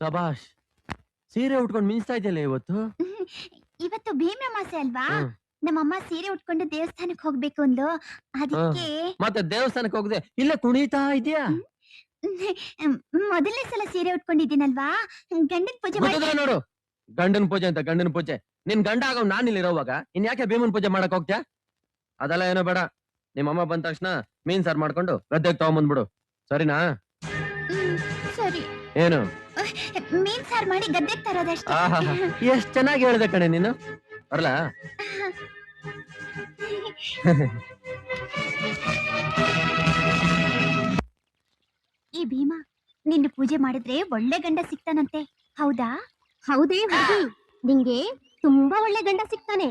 ಸಬಾಷ್, ಸೀರೆ ಉಟ್ಕೊಂಡು ಮಿಂಚ್ತಾ ಇದೆಯಲ್ಲ ಇವತ್ತು. ಇವತ್ತು ಭೀಮ ಅಮಾಸೆ ಅಲ್ವಾ, ನಮ್ಮಮ್ಮ ಸೀರೆ ಉಟ್ಕೊಂಡು ದೇವಸ್ಥಾನಕ್ಕೆ ಹೋಗ್ಬೇಕು ಅಂದ್ಲು, ಅದಕ್ಕೆ. ಮತ್ತೆ ದೇವಸ್ಥಾನಕ್ಕೆ ಹೋಗದೆ ಇಲ್ಲೇ ಕುಣಿತಾ ಇದೆಯಾ? ಮೊದಲನೇ ಸಲ ಸೀರೆ ಉಟ್ಕೊಂಡಿದ್ದೀನಲ್ವಾ, ಗಂಡನ ಪೂಜೆ ನೋಡು. ಗಂಡನ ಪೂಜೆ ಅಂತ ಗಂಡನ ಪೂಜೆ. ನಿನ್ ಗಂಡ ಆಗೋ ನಾನ್ ಇಲ್ಲಿ ಇರೋವಾಗ ಇನ್ ಯಾಕೆ ಭೀಮನ್ ಪೂಜೆ ಮಾಡಕ್ ಹೋಗ್ತ್ಯಾ? ಅದೆಲ್ಲ ಏನೋ ಬೇಡ. ನಿಮ್ಮಮ್ಮ ಬಂದ ತಕ್ಷಣ ಮೀನ್ ಸಾರ್ ಮಾಡ್ಕೊಂಡು ಗದ್ದೆಗೆ ತಗೊಂಬಂದ್ಬಿಡು, ಸರಿನಾ? ಸರಿ. ಏನು ಮೀನ್ ಸಾರ್ ಮಾಡಿ ಗದ್ದೆಗೆ ತರೋದಷ್ಟೇ. ಎಷ್ಟ್ ಚೆನ್ನಾಗಿ ಹೇಳ್ದೆ ಕಣೆ ನೀನು. ಬರ್ಲಾ? ಈ ಭೀಮಾ, ನಿನ್ನ ಪೂಜೆ ಮಾಡಿದ್ರೆ ಒಳ್ಳೆ ಗಂಡ ಸಿಗ್ತಾನಂತೆ, ಹೌದಾ? ಹೌದೇ ಹುಡುಗಿ, ನಿಂಗೆ ತುಂಬಾ ಒಳ್ಳೆ ಗಂಡ ಸಿಗ್ತಾನೆ.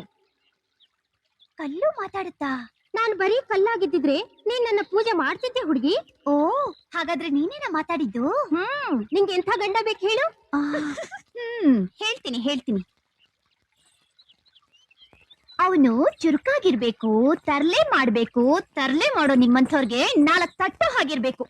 ಕಲ್ಲು ಮಾತಾಡುತ್ತಾ? ನಾನ್ ಬರೀ ಕಲ್ಲಾಗಿದ್ದಿದ್ರೆ ನೀನ್ ನನ್ನ ಪೂಜೆ ಮಾಡ್ತಿದ್ದೆ ಹುಡುಗಿ. ಓ, ಹಾಗಾದ್ರೆ ನೀನೇನ ಮಾತಾಡಿದ್ದು? ನಿಂಗೆ ಎಂಥ ಗಂಡ ಬೇಕು ಹೇಳು? ಹೇಳ್ತೀನಿ. ಅವನು ಚುರುಕಾಗಿರ್ಬೇಕು, ತರ್ಲೆ ಮಾಡ್ಬೇಕು. ತರ್ಲೆ ಮಾಡೋ ನಿಮ್ಮಂಥವ್ರಿಗೆ 4 ತಟ್ಟು ಹಾಗಿರ್ಬೇಕು.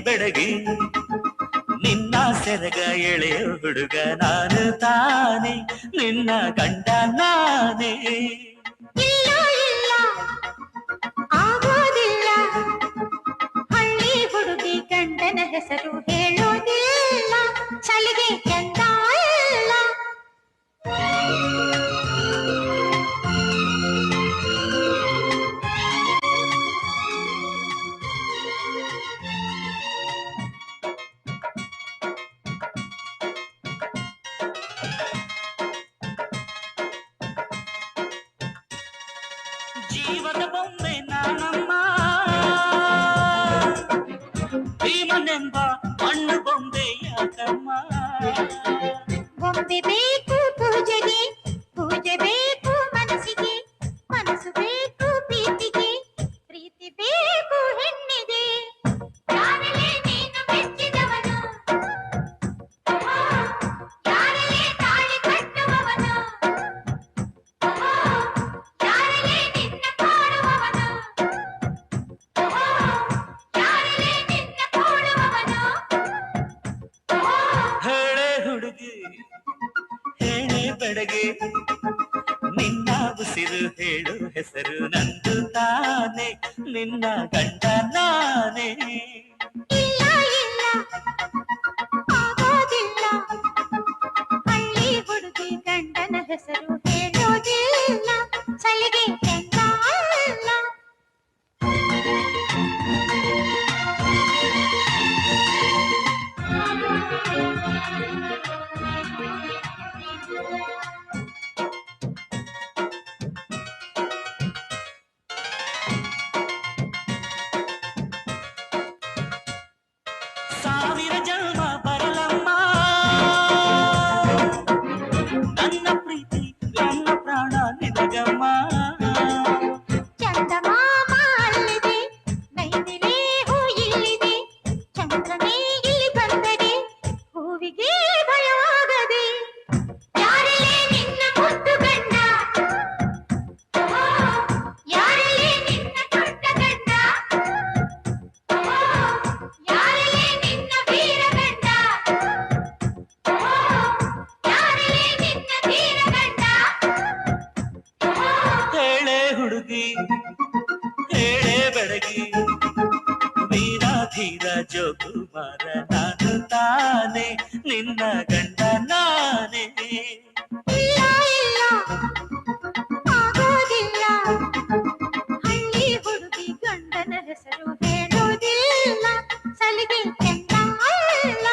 ಬೆಡಗಿ ನಿನ್ನ ಸೆರಗ ಎಳೆಯ ಹುಡುಗ ನಾನು ತಾನೆ, ನಿನ್ನ ಗಂಡ ನಾನೇ. ಇಲ್ಲ ಇಲ್ಲ ಆಗೋದಿಲ್ಲ, ಹಳ್ಳಿ ಹುಡುಗಿ ಗಂಡನ ಹೆಸರು ಹೇಳೋದಿಲ್ಲ, ಚಳಿಗೆ ಚಂದ ಇಲ್ಲ. ಜೀವದ ಬೊಮ್ಮೆ ನಾನಮ್ಮ, ಭೀಮನೆಂಬ ಮಣ್ಣು ಬೊಂಬೆ ಯಾಕಮ್ಮ. ಬೊಂಬೆ ಬೇಕು ಪೂಜೆಗೆ, ಪೂಜೆ ಬೇಕು ಮನಸ್ಸಿಗೆ, ಮನಸ್ಸು ಬೇಕು ಪ್ರೀತಿಗೆ, ಪ್ರೀತಿ ಬೇಕು ಹೆಣ್ಣಿಗೆ. ಯಾರಲ್ಲಿ ನೀನು ಮೆಚ್ಚಿದವನು, ಯಾರಲ್ಲಿ ತಾಳಿ ಕಟ್ಟುವವನು, ಯಾರಲ್ಲಿ ನಿನ್ನ ಕಾಡುವವನು, ಯಾರಲ್ಲಿ ನಿನ್ನ ಕೂಡುವವನು. ಹೇಳೆ ಹುಡುಗಿ ಹೇಳೆ ಬೆಡಗಿ, ನಿನ್ನ ಉಸಿರು ಹೇಳು ಹೆಸರು ನಂದು ತಾನೆ, ನಿನ್ನ ಗಂಡ ನಾನೇ. ಇಲ್ಲ ಇಲ್ಲ ಆಗೋದಿಲ್ಲ, ಹಳ್ಳಿ ಹುಡುಗಿ ಗಂಡನ ಹೆಸರು ಹೇಳೋದಿಲ್ಲ, ಚಳಿಗೆ ಚಂದ ಇಲ್ಲ. ಜೋಕುಮಾರ ನಾನು ತಾನೆ ನಿನ್ನ ಗಂಡ ನಾನೇ. ಇಲ್ಲ ಇಲ್ಲ ಆಗೋದಿಲ್ಲ, ಹಳ್ಳಿ ಹುಡುಗಿ ಗಂಡನ ಹೆಸರು ಹೇಳೋದಿಲ್ಲ, ಸಲಿಗೆ ಕೆಂಡ ಅಲ್ಲ.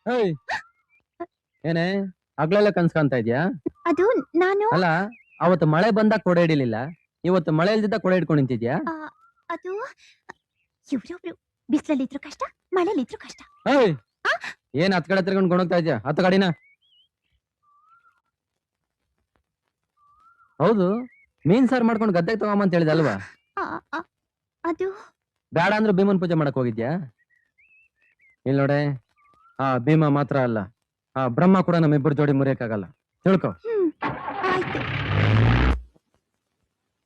ಹೇಯ್ ಏನೇ ಹಗ್ಲೆಲ್ಲ ಕನ್ಸ್ಕೊಂತ ಇದ್ಯಾ? ಅದು ನಾನು ಅಲ್ಲ ಅವತ್ತು ಮಳೆ ಬಂದಾಗ ಕೊಡೆ ಹಿಡಿಲಿಲ್ಲ, ಇವತ್ತು ಮಳೆ ಇಲ್ದಿದ್ದ ಕೊಡೆ ಹಿಡ್ಕೊಂಡು ನಿಂತಿದ್ಯಾ? ಅದು ಇವ್ರೊಬ್ರು ಬಿಸಿಲಲ್ಲಿದ್ರು ಕಷ್ಟ, ಮಳೆಲಿದ್ರು ಕಷ್ಟ. ಹೇಯ್ ಏನ್ ಹತ್ ಕಡೆ ತಿರ್ಕೊಂಡು ಕೊಂಡೋಗ್ತಾ ಇದ್ಯಾ? ಹತ್ತು ಗಾಡಿನ. ಹೌದು, ಮೀನ್ ಸಾರ್ ಮಾಡ್ಕೊಂಡು ಗದ್ದೆಗೆ ತಗೊಂಬಂತ ಹೇಳಿದೆ ಅಲ್ವಾ? ಆ, ಆ, ಅದು ಬೇಡ ಅಂದ್ರೆ ಭೀಮನ್ ಪೂಜೆ ಮಾಡಕ್ ಹೋಗಿದ್ಯಾ? ಇಲ್ ನೋಡೆ, ಆ ಭೀಮ ಮಾತ್ರ ಅಲ್ಲ, ಆ ಬ್ರಹ್ಮ ಕೂಡ ನಮ್ಮಿಬ್ಬರು ಜೋಡಿ ಮುರಿಯಕ್ಕಾಗಲ್ಲ, ತಿಳ್ಕೊ. ಆಯ್ತು.